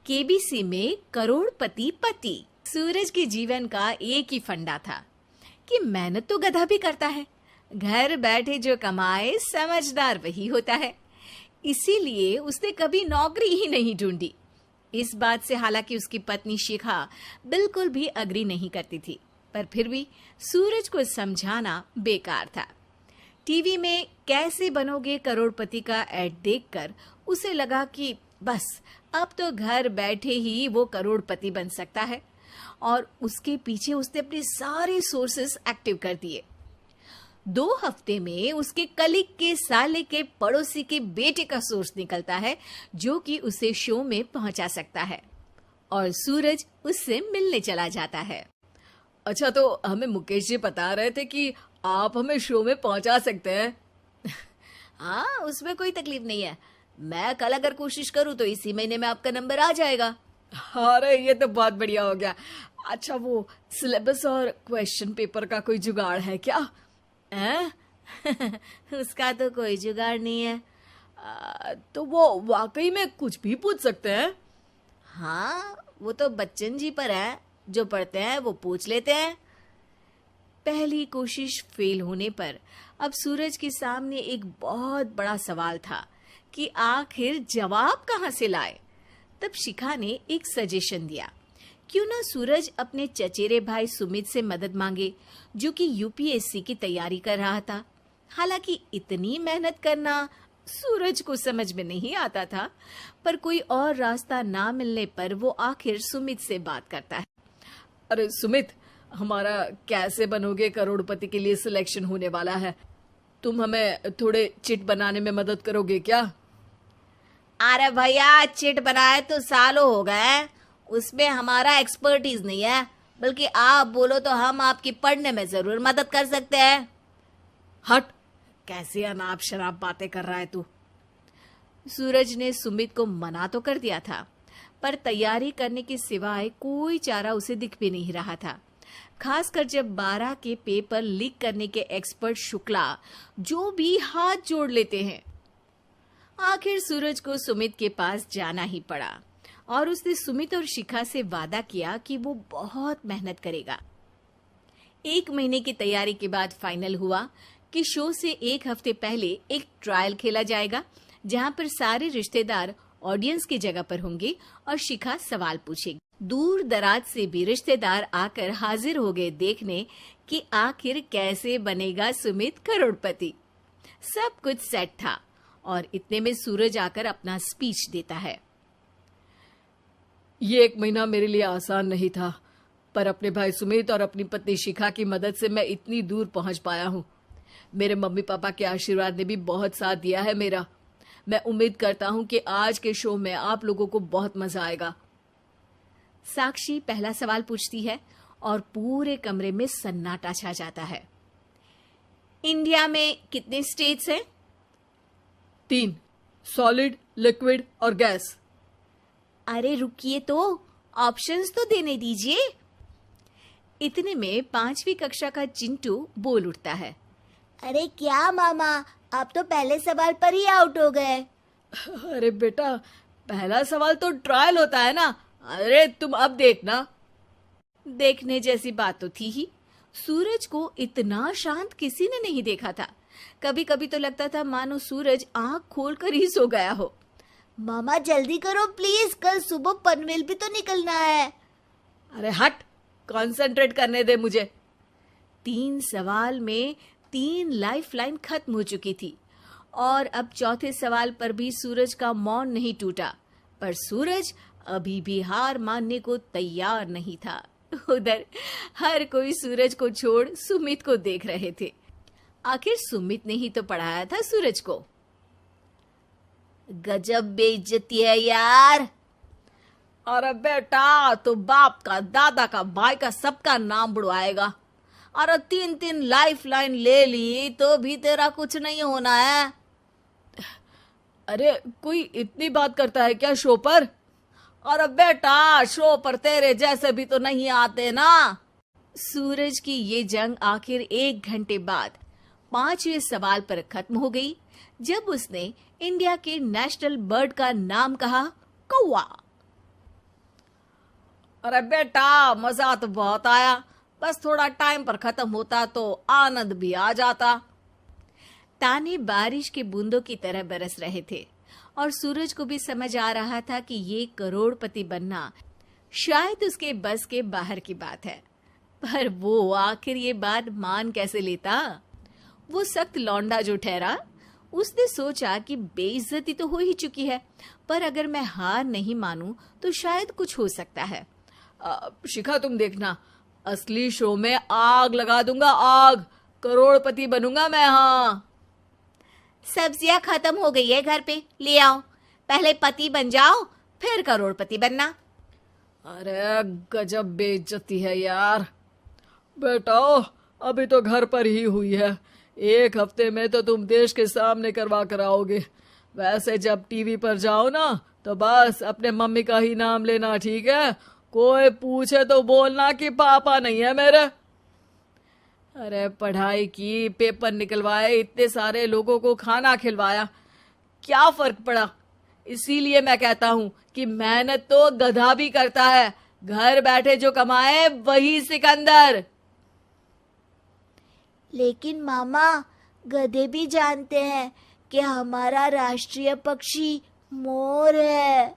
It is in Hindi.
केबीसी में करोड़पति पति। सूरज के जीवन का एक ही फंडा था कि मेहनत तो गधा भी करता है, घर बैठे जो कमाए समझदार वही होता है। इसीलिए उसने कभी नौकरी ही नहीं ढूंढी। इस बात से हालांकि उसकी पत्नी शिखा बिल्कुल भी अग्री नहीं करती थी, पर फिर भी सूरज को समझाना बेकार था। टीवी में कैसे बनोगे करोड़पति का ऐड देखकर उसे लगा कि बस अब तो घर बैठे ही वो करोड़पति बन सकता है, और उसके पीछे उसने अपने सारे सोर्सेस एक्टिव कर दिए। 2 हफ्ते में उसके कलीग के साले के पड़ोसी के बेटे का सोर्स निकलता है जो कि उसे शो में पहुंचा सकता है, और सूरज उससे मिलने चला जाता है। अच्छा, तो हमें मुकेश जी बता रहे थे कि आप हमें शो में पहुंचा सकते हैं। हाँ, उसमें कोई तकलीफ नहीं है। मैं कल अगर कोशिश करूं तो इसी महीने में आपका नंबर आ जाएगा। अरे ये तो बहुत बढ़िया हो गया। अच्छा, वो सिलेबस और क्वेश्चन पेपर का कोई जुगाड़ है क्या? उसका तो कोई जुगाड़ नहीं है। तो वो वाकई में कुछ भी पूछ सकते हैं? हाँ, वो तो बच्चन जी पर है, जो पढ़ते हैं वो पूछ लेते हैं। पहली कोशिश फेल होने पर अब सूरज के सामने एक बहुत बड़ा सवाल था कि आखिर जवाब कहाँ से लाए। तब शिखा ने एक सजेशन दिया, क्यों ना सूरज अपने चचेरे भाई सुमित से मदद मांगे, जो कि यूपीएससी की तैयारी कर रहा था। हालांकि इतनी मेहनत करना सूरज को समझ में नहीं आता था, पर कोई और रास्ता ना मिलने पर वो आखिर सुमित से बात करता है। अरे सुमित, हमारा कैसे बनोगे करोड़पति के लिए सिलेक्शन होने वाला है। तुम हमें थोड़े चिट बनाने में मदद करोगे क्या? अरे भैया, चिट बनाए तो सालों हो गए, उसमें हमारा एक्सपर्टीज नहीं है, बल्कि आप बोलो तो हम आपकी पढ़ने में जरूर मदद कर सकते हैं। हट, कैसी अनाप शराब बातें कर रहा है तू। सूरज ने सुमित को मना तो कर दिया था, पर तैयारी करने के सिवाय कोई चारा उसे दिख भी नहीं रहा था। खासकर जब 12 के पेपर लीक करने के एक्सपर्ट शुक्ला जो भी हाथ जोड़ लेते हैं। आखिर सूरज को सुमित के पास जाना ही पड़ा, और उसने सुमित और शिखा से वादा किया कि वो बहुत मेहनत करेगा। 1 महीने की तैयारी के बाद फाइनल हुआ कि शो से 1 हफ्ते पहले एक ट्रायल खेला जाएगा, जहां पर सारे रिश्तेदार ऑडियंस की जगह पर होंगे और शिखा सवाल पूछेगी। दूर दराज से भी रिश्तेदार आकर हाजिर हो गए देखने कि आखिर कैसे बनेगा सुमित करोड़पति। सब कुछ सेट था, और इतने में सूरज आकर अपना स्पीच देता है। ये 1 महीना मेरे लिए आसान नहीं था, पर अपने भाई सुमित और अपनी पत्नी शिखा की मदद से मैं इतनी दूर पहुंच पाया हूँ। मेरे मम्मी पापा के आशीर्वाद ने भी बहुत साथ दिया है मेरा। मैं उम्मीद करता हूँ कि आज के शो में आप लोगों को बहुत मजा आएगा। साक्षी पहला सवाल पूछती है और पूरे कमरे में सन्नाटा छा जाता है। इंडिया में कितने स्टेट्स हैं? 3, सॉलिड, लिक्विड और गैस। अरे रुकिए, तो ऑप्शंस तो देने दीजिए। इतने में 5वीं कक्षा का चिंटू बोल उठता है। अरे क्या मामा, आप तो पहले सवाल पर ही आउट हो गए। अरे बेटा, पहला सवाल तो ट्रायल होता है ना। अरे तुम अब देखना। देखने जैसी बात तो थी ही। सूरज को इतना शांत किसी ने नहीं देखा था। कभी कभी तो लगता था मानो सूरज आंख खोलकर ही सो गया हो। मामा जल्दी करो प्लीज, कल सुबह पनवेल भी तो निकलना है। अरे हट, कंसंट्रेट करने दे मुझे। 3 सवाल में 3 लाइफलाइन खत्म हो चुकी थी, और अब चौथे सवाल पर भी सूरज का मौन नहीं टूटा। पर सूरज अभी भी हार मानने को तैयार नहीं था। उधर हर कोई सूरज को छोड़ सुमित को देख रहे थे। आखिर सुमित ने ही तो पढ़ाया था सूरज को। गजब बेइज्जती है यार। अरे बेटा, तो बाप का, दादा का, भाई का, सबका नाम बुड़वाएगा। अरे 3 लाइफलाइन ले ली तो भी तेरा कुछ नहीं होना है। अरे कोई इतनी बात करता है क्या शो पर? अरे बेटा, शो पर तेरे जैसे भी तो नहीं आते ना। सूरज की ये जंग आखिर 1 घंटे बाद 5वें सवाल पर खत्म हो गई, जब उसने इंडिया के नेशनल बर्ड का नाम कहा, कौवा। अरे बेटा, मजा तो बहुत आया, बस थोड़ा टाइम पर खत्म होता तो आनंद भी आ जाता। ताने बारिश के बूंदों की तरह बरस रहे थे और सूरज को भी समझ आ रहा था कि ये करोड़पति बनना शायद उसके बस के बाहर की बात है। पर वो आखिर ये बात मान कैसे लेता? वो सख्त लौंडा जो ठहरा, उसने सोचा कि बेइज्जती तो हो ही चुकी है, पर अगर मैं हार नहीं मानूं तो शायद कुछ हो सकता है। शिखा, तुम देखना, असली शो में आग लगा दूंगा, आग। करोड़पति बनूंगा मैं। हाँ, सब्जियां खत्म हो गई है घर पे, ले आओ। पहले पति बन जाओ, फिर करोड़पति बनना। अरे गजब बेइज्जती है यार। बेटा, अभी तो घर पर ही हुई है, 1 हफ्ते में तो तुम देश के सामने करवा कर आओगे। वैसे जब टीवी पर जाओ ना तो बस अपने मम्मी का ही नाम लेना, ठीक है? कोई पूछे तो बोलना कि पापा नहीं है मेरे। अरे पढ़ाई की, पेपर निकलवाए, इतने सारे लोगों को खाना खिलवाया, क्या फर्क पड़ा? इसीलिए मैं कहता हूं कि मेहनत तो गधा भी करता है, घर बैठे जो कमाए वही सिकंदर। लेकिन मामा, गधे भी जानते हैं कि हमारा राष्ट्रीय पक्षी मोर है।